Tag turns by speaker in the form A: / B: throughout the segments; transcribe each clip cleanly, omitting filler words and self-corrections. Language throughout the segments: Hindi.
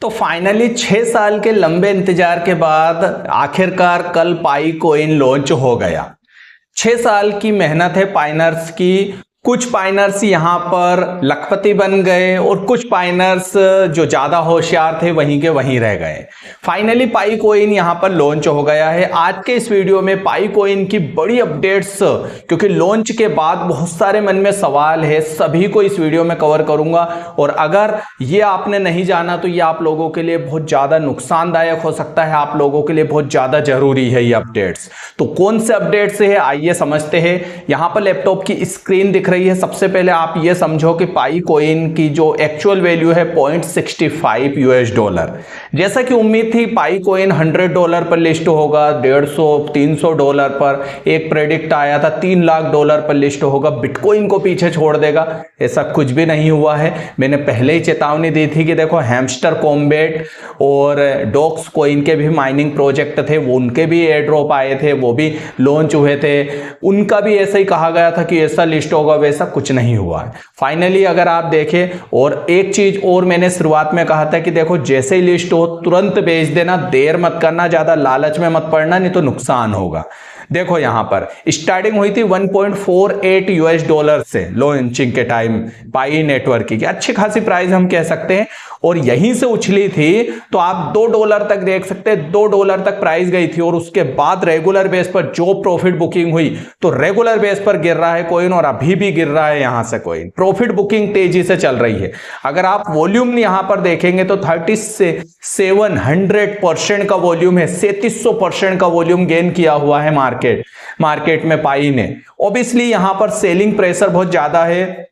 A: तो फाइनली 6 साल के लंबे इंतजार के बाद आखिरकार कल पाई कोइन लॉन्च हो गया। 6 साल की मेहनत है पाइनर्स की। कुछ पाइनर्स यहां पर लखपति बन गए और कुछ पाइनर्स जो ज्यादा होशियार थे वहीं के वहीं रह गए। फाइनली पाई कोइन यहां पर लॉन्च हो गया है। आज के इस वीडियो में पाई कोइन की बड़ी अपडेट्स, क्योंकि लॉन्च के बाद बहुत सारे मन में सवाल है, सभी को इस वीडियो में कवर करूंगा। और अगर ये आपने नहीं जाना तो ये आप लोगों के लिए बहुत ज्यादा नुकसानदायक हो सकता है, आप लोगों के लिए बहुत ज्यादा जरूरी है ये अपडेट्स। तो कौन से अपडेट्स है आइए समझते हैं। यहां पर लैपटॉप की स्क्रीन दिख रही है। सबसे पहले आप ये समझो कि पाई कोइन की जो एक्चुअल वैल्यू है $0.65। जैसा कि उम्मीद थी पाई कोइन $100 पर लिस्ट होगा, $150-300 पर। एक प्रेडिक्ट आया था $3 लाख पर लिस्ट होगा, बिटकॉइन को पीछे छोड़ देगा। ऐसा कुछ भी नहीं हुआ है। मैंने पहले ही चेतावनी दी थी कि देखो हैमस्टर कॉम्बैट और डॉक्स कोइन के भी माइनिंग प्रोजेक्ट थे, वो उनके भी एयर ड्रॉप आए थे, वो भी लॉन्च हुए थे, उनका भी ऐसा ही कहा गया था कि ऐसा लिस्ट होगा, वैसा कुछ नहीं हुआ है। फाइनली अगर आप देखें, और एक चीज और मैंने शुरुआत में कहा था कि देखो जैसे ही लिस्ट हो तुरंत बेच देना, देर मत करना, ज्यादा लालच में मत पड़ना, नहीं तो नुकसान होगा। देखो यहां पर स्टार्टिंग हुई थी $1.48 से लॉन्चिंग के टाइम पाई नेटवर्क की, अच्छी खासी प्राइस हम कह सकते हैं। और यहीं से उछली थी तो आप $2 तक देख सकते हैं, $2 तक प्राइस गई थी। और उसके बाद रेगुलर बेस पर जो प्रॉफिट बुकिंग हुई, तो रेगुलर बेस पर गिर रहा है कोइन और अभी भी गिर रहा है यहां से कोइन। प्रॉफिट बुकिंग तेजी से चल रही है। अगर आप वॉल्यूम यहां पर देखेंगे तो 3700% का वॉल्यूम है, 3700% का वॉल्यूम गेन किया हुआ है मार्केट में पाई ने। ऑब्वियसली यहां पर सेलिंग प्रेशर बहुत ज्यादा है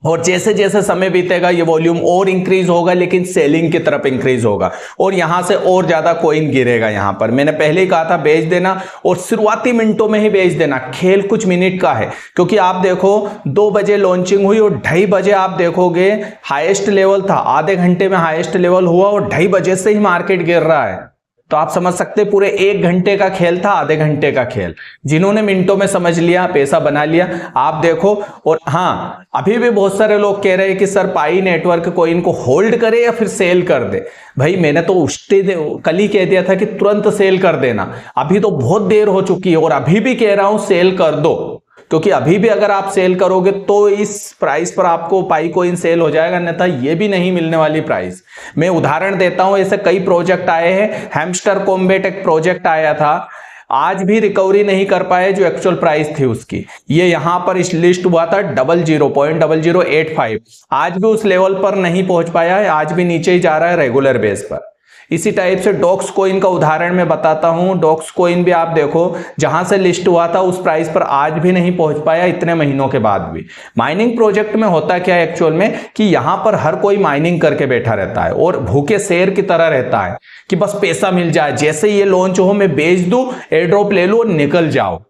A: और जैसे जैसे समय बीतेगा ये वॉल्यूम और इंक्रीज होगा, लेकिन सेलिंग की तरफ इंक्रीज होगा और यहां से और ज्यादा कोइन गिरेगा। यहां पर मैंने पहले ही कहा था बेच देना, और शुरुआती मिनटों में ही बेच देना। खेल कुछ मिनट का है, क्योंकि आप देखो 2 बजे लॉन्चिंग हुई और 2:30 बजे आप देखोगे हाईएस्ट लेवल था, आधे घंटे में हाईएस्ट लेवल हुआ और 2:30 बजे से ही मार्केट गिर रहा है। तो आप समझ सकते पूरे 1 घंटे का खेल था, आधे घंटे का खेल। जिन्होंने मिनटों में समझ लिया, पैसा बना लिया, आप देखो। और हाँ, अभी भी बहुत सारे लोग कह रहे हैं कि सर पाई नेटवर्क कोइन को होल्ड करे या फिर सेल कर दे। भाई मैंने तो कल ही कह दिया था कि तुरंत सेल कर देना। अभी तो बहुत देर हो चुकी है और अभी भी कह रहा हूं सेल कर दो, क्योंकि अभी भी अगर आप सेल करोगे तो इस प्राइस पर आपको पाई कोइन सेल हो जाएगा, अन्यथा ये भी नहीं मिलने वाली प्राइस। मैं उदाहरण देता हूं, ऐसे कई प्रोजेक्ट आए हैं। हैमस्टर कॉम्बैट एक प्रोजेक्ट आया था, आज भी रिकवरी नहीं कर पाए जो एक्चुअल प्राइस थी उसकी। ये यहां पर इस लिस्ट हुआ था 00.0085, आज भी उस लेवल पर नहीं पहुंच पाया है, आज भी नीचे ही जा रहा है रेगुलर बेस पर। इसी टाइप से डॉक्स कोइन का उदाहरण मैं बताता हूं। डॉक्स कोइन भी आप देखो जहां से लिस्ट हुआ था उस प्राइस पर आज भी नहीं पहुंच पाया, इतने महीनों के बाद भी। माइनिंग प्रोजेक्ट में होता क्या है एक्चुअल में कि यहां पर हर कोई माइनिंग करके बैठा रहता है और भूखे शेर की तरह रहता है कि बस पैसा मिल जाए, जैसे ये लॉन्च हो मैं बेच दूं, एयर ड्रॉप ले लो और निकल जाओ,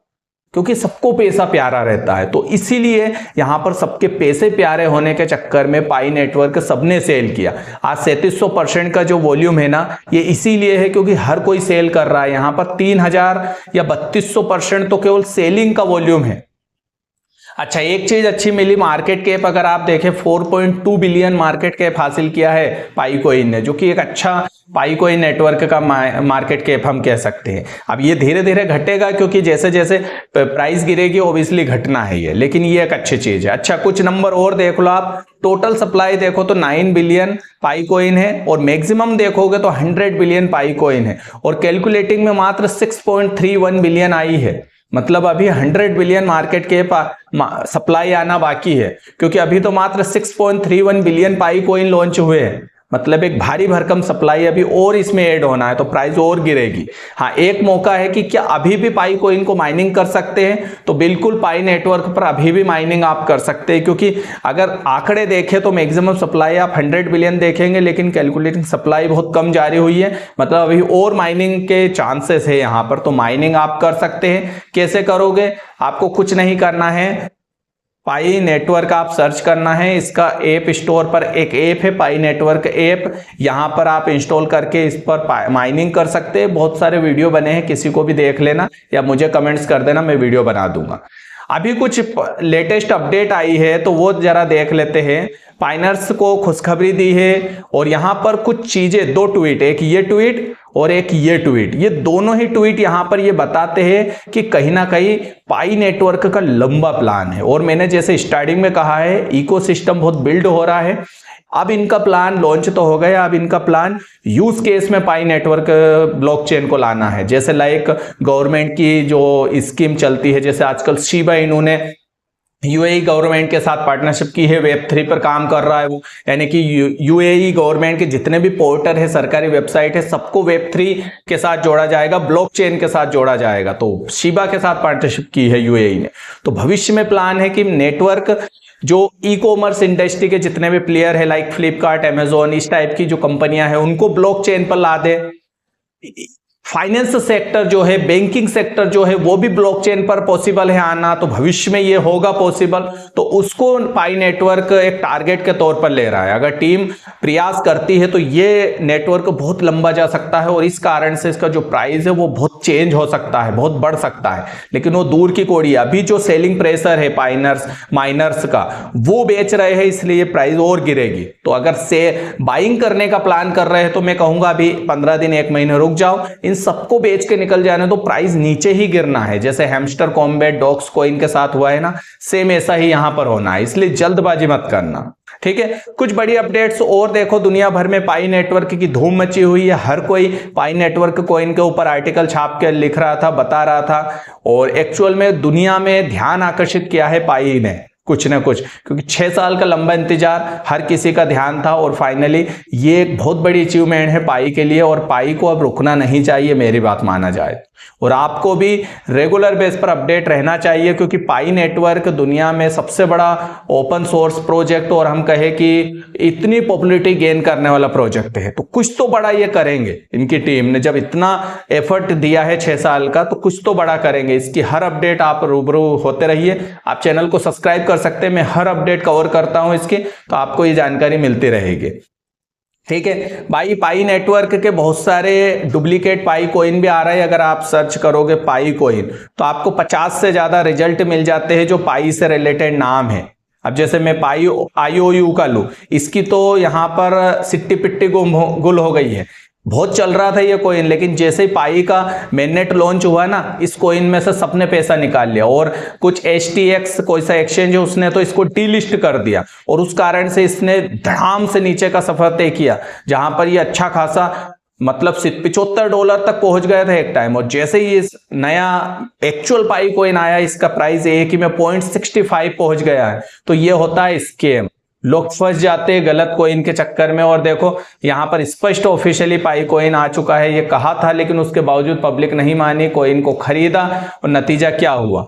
A: क्योंकि सबको पैसा प्यारा रहता है। तो इसीलिए यहां पर सबके पैसे प्यारे होने के चक्कर में पाई नेटवर्क सबने सेल किया। आज 3700% का जो वॉल्यूम है ना, ये इसीलिए है क्योंकि हर कोई सेल कर रहा है। यहां पर 3000 या 3200% तो केवल सेलिंग का वॉल्यूम है। अच्छा, एक चीज अच्छी मिली, मार्केट कैप अगर आप देखें 4.2 बिलियन मार्केट कैप हासिल किया है पाई कोइन ने, जो कि एक अच्छा पाई कोइन नेटवर्क का मार्केट कैप हम कह सकते हैं। अब ये धीरे धीरे घटेगा क्योंकि जैसे जैसे प्राइस गिरेगी ओब्वियसली घटना है ये, लेकिन ये एक अच्छी चीज है। अच्छा, कुछ नंबर और देख लो आप। टोटल सप्लाई देखो तो 9 बिलियन पाई कोइन है और मैक्सिमम देखोगे तो 100 बिलियन पाई कोइन है, और कैलकुलेटिंग में मात्र 6.31 बिलियन आई है। मतलब अभी 100 बिलियन मार्केट के सप्लाई आना बाकी है, क्योंकि अभी तो मात्र 6.31 बिलियन पाई कोइन लॉन्च हुए हैं। मतलब एक भारी भरकम सप्लाई अभी और इसमें ऐड होना है, तो प्राइस और गिरेगी। हाँ, एक मौका है कि क्या अभी भी पाई कोइन को माइनिंग कर सकते हैं, तो बिल्कुल पाई नेटवर्क पर अभी भी माइनिंग आप कर सकते हैं, क्योंकि अगर आंकड़े देखें तो मैक्सिमम सप्लाई आप 100 बिलियन देखेंगे, लेकिन कैलकुलेटिंग सप्लाई बहुत कम जारी हुई है। मतलब अभी और माइनिंग के चांसेस है यहाँ पर, तो माइनिंग आप कर सकते हैं। कैसे करोगे? आपको कुछ नहीं करना है, पाई नेटवर्क आप सर्च करना है। इसका ऐप स्टोर पर एक ऐप है पाई नेटवर्क ऐप, यहां पर आप इंस्टॉल करके इस पर माइनिंग कर सकते हैं। बहुत सारे वीडियो बने हैं, किसी को भी देख लेना या मुझे कमेंट्स कर देना, मैं वीडियो बना दूंगा। अभी कुछ लेटेस्ट अपडेट आई है तो वो जरा देख लेते हैं। पाइनर्स को खुशखबरी दी है और यहां पर कुछ चीजें, 2 ट्वीट, एक ये ट्वीट और एक ये ट्वीट, ये दोनों ही ट्वीट यहां पर ये बताते हैं कि कहीं ना कहीं पाई नेटवर्क का लंबा प्लान है। और मैंने जैसे स्टार्टिंग में कहा है, इकोसिस्टम बहुत बिल्ड हो रहा है। अब इनका प्लान लॉन्च तो हो गया, अब इनका प्लान यूज केस में पाई नेटवर्क ब्लॉकचेन को लाना है। जैसे लाइक गवर्नमेंट की जो स्कीम चलती है, जैसे आजकल शिबा इनू ने यूएई गवर्नमेंट के साथ पार्टनरशिप की है, वेब3 पर काम कर रहा है वो, यानी कि यूएई गवर्नमेंट के जितने भी पोर्टल है, सरकारी वेबसाइट है, सबको वेब3 के साथ जोड़ा जाएगा, ब्लॉकचेन के साथ जोड़ा जाएगा। तो शिबा के साथ पार्टनरशिप की है यूएई ने। तो भविष्य में प्लान है कि नेटवर्क जो ई कॉमर्स इंडस्ट्री के जितने भी प्लेयर है, लाइक फ्लिपकार्ट, अमेजोन, इस टाइप की जो कंपनियां हैं, उनको ब्लॉकचेन पर ला दे। फाइनेंस सेक्टर जो है, बैंकिंग सेक्टर जो है, वो भी ब्लॉकचेन पर पॉसिबल है आना, तो भविष्य में ये होगा पॉसिबल। तो उसको पाई नेटवर्क एक टारगेट के तौर पर ले रहा है। अगर टीम प्रयास करती है तो ये नेटवर्क बहुत लंबा जा सकता है और इस कारण से इसका जो प्राइस है वो बहुत चेंज हो सकता है, बहुत बढ़ सकता है। लेकिन वो दूर की कौड़ी है। अभी जो सेलिंग प्रेशर है माइनर्स का, वो बेच रहे हैं, इसलिए प्राइस और गिरेगी। तो अगर से बाइंग करने का प्लान कर रहे हैं तो मैं कहूंगा अभी 15 दिन 1 महीने रुक जाओ, इन सबको बेच के निकल जाने तो प्राइस नीचे ही गिरना है। जैसे हैमस्टर कॉम्बैट डॉग्स कॉइन के साथ हुआ है ना, सेम ऐसा ही यहां पर होना है, इसलिए जल्दबाजी मत करना, ठीक है। कुछ बड़ी अपडेट्स और देखो, दुनिया भर में पाई नेटवर्क की धूम मची हुई है। हर कोई पाई नेटवर्क कॉइन के ऊपर आर्टिकल छाप के लिख रहा था, बता रहा था, और एक्चुअल में दुनिया में ध्यान आकर्षित किया है पाई ने कुछ ना कुछ, क्योंकि 6 साल का लंबा इंतजार, हर किसी का ध्यान था, और फाइनली ये एक बहुत बड़ी अचीवमेंट है पाई के लिए। और पाई को अब रुकना नहीं चाहिए, मेरी बात माना जाए। और आपको भी रेगुलर बेस पर अपडेट रहना चाहिए, क्योंकि पाई नेटवर्क दुनिया में सबसे बड़ा ओपन सोर्स प्रोजेक्ट, और हम कहें कि इतनी पॉपुलैरिटी गेन करने वाला प्रोजेक्ट है। तो कुछ तो बड़ा ये करेंगे, इनकी टीम ने जब इतना एफर्ट दिया है 6 साल का, तो कुछ तो बड़ा करेंगे। इसकी हर अपडेट आप रूबरू होते रहिए। आप चैनल को सब्सक्राइब कर सकते हैं, मैं हर अपडेट कवर करता हूं इसकी, तो आपको ये जानकारी मिलती रहेगी, ठीक है भाई। पाई नेटवर्क के बहुत सारे डुप्लीकेट पाई कॉइन भी आ रहे हैं। अगर आप सर्च करोगे पाई कॉइन तो आपको 50 से ज्यादा रिजल्ट मिल जाते हैं जो पाई से रिलेटेड नाम है। अब जैसे मैं पाई IOU का लूं, इसकी तो यहां पर सिट्टी पिट्टी गुल हो गई है, बहुत चल रहा था ये कॉइन, लेकिन जैसे ही पाई का मेननेट लॉन्च हुआ ना, इस कॉइन में से सबने पैसा निकाल लिया, और कुछ HTX कोई सा एक्सचेंज है उसने तो इसको डीलिस्ट कर दिया, और उस कारण से इसने धड़ाम से नीचे का सफर तय किया, जहां पर ये अच्छा खासा मतलब $75 तक पहुंच गया था एक टाइम। और जैसे ही इस नया एक्चुअल पाई कॉइन आया, इसका प्राइस एक ही में 0.65 पहुंच गया है। तो ये होता है स्कैम, लोग फंस जाते हैं गलत कॉइन के चक्कर में। और देखो यहां पर स्पष्ट ऑफिशियली पाई कॉइन आ चुका है, ये कहा था, लेकिन उसके बावजूद पब्लिक नहीं मानी, कॉइन को खरीदा, और नतीजा क्या हुआ,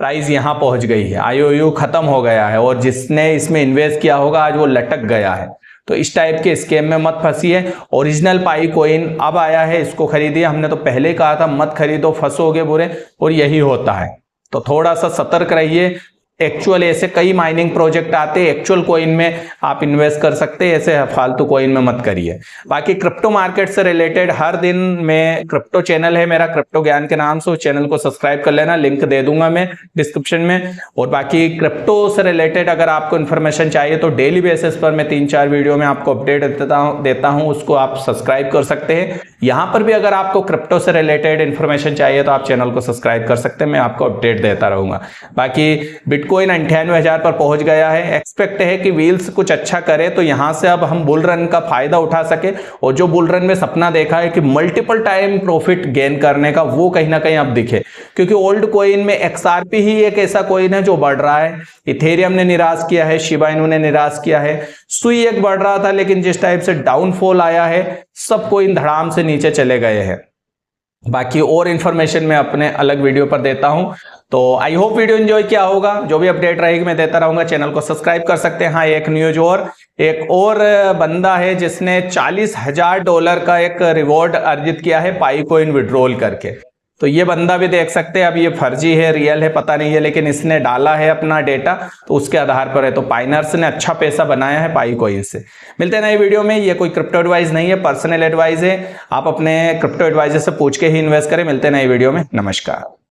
A: प्राइस यहां पहुंच गई है, IOU खत्म हो गया है, और जिसने इसमें इन्वेस्ट किया होगा आज वो लटक गया है। तो इस टाइप के स्कैम में मत फंसिए। ओरिजिनल पाई कॉइन अब आया है, इसको खरीदिए। हमने तो पहले कहा था मत खरीदो, फंसोगे बुरे, और यही होता है। तो थोड़ा सा सतर्क रहिए। एक्चुअल ऐसे कई माइनिंग प्रोजेक्ट आते हैं, एक्चुअल कॉइन में आप इन्वेस्ट कर सकते हैं, ऐसे फालतू कॉइन में मत करिए। बाकी क्रिप्टो मार्केट से रिलेटेड हर दिन में क्रिप्टो चैनल है मेरा, क्रिप्टो ज्ञान के नाम से, उस चैनल को सब्सक्राइब कर लेना, लिंक दे दूंगा मैं डिस्क्रिप्शन में। और बाकी क्रिप्टो से रिलेटेड अगर आपको इन्फॉर्मेशन चाहिए तो डेली बेसिस पर मैं 3-4 वीडियो में आपको अपडेट देता हूं, उसको आप सब्सक्राइब कर सकते हैं। यहां पर भी अगर आपको क्रिप्टो से रिलेटेड इन्फॉर्मेशन चाहिए तो आप चैनल को सब्सक्राइब कर सकते हैं, मैं आपको अपडेट देता रहूंगा। बाकी बिटकॉइन 98,000 पर पहुंच गया है। एक्सपेक्ट है कि व्हील्स कुछ अच्छा करे, तो यहां से अब हम बुल रन का फायदा उठा सके, और जो बुल रन में सपना देखा है कि मल्टीपल टाइम प्रॉफिट गेन करने का, वो कहीं ना कहीं अब दिखे। क्योंकि ओल्ड कॉइन में XRP ही एक ऐसा कॉइन है जो बढ़ रहा है। इथेरियम ने निराश किया है, शिबा इनू ने निराश किया है, सुई एक बढ़ रहा था, लेकिन जिस टाइप से डाउनफॉल आया है, सब कॉइन धड़ाम से नीचे चले गए हैं। बाकी और इंफॉर्मेशन मैं अपने अलग वीडियो पर देता हूं। तो आई होप वीडियो एंजॉय किया होगा। जो भी अपडेट रहेगी मैं देता रहूंगा, चैनल को सब्सक्राइब कर सकते हैं। हाँ, एक न्यूज और, एक और बंदा है जिसने $40,000 का एक रिवॉर्ड अर्जित किया है पाई कॉइन विड्रॉल करके। तो ये बंदा भी देख सकते हैं, अब ये फर्जी है रियल है पता नहीं है, लेकिन इसने डाला है अपना डेटा, तो उसके आधार पर है। तो पाइनर्स ने अच्छा पैसा बनाया है पाई कॉइन से। मिलते हैं नए वीडियो में। ये कोई क्रिप्टो एडवाइस नहीं है, पर्सनल एडवाइस है, आप अपने क्रिप्टो एडवाइजर से पूछ के ही इन्वेस्ट करें। मिलते हैं नए वीडियो में, नमस्कार।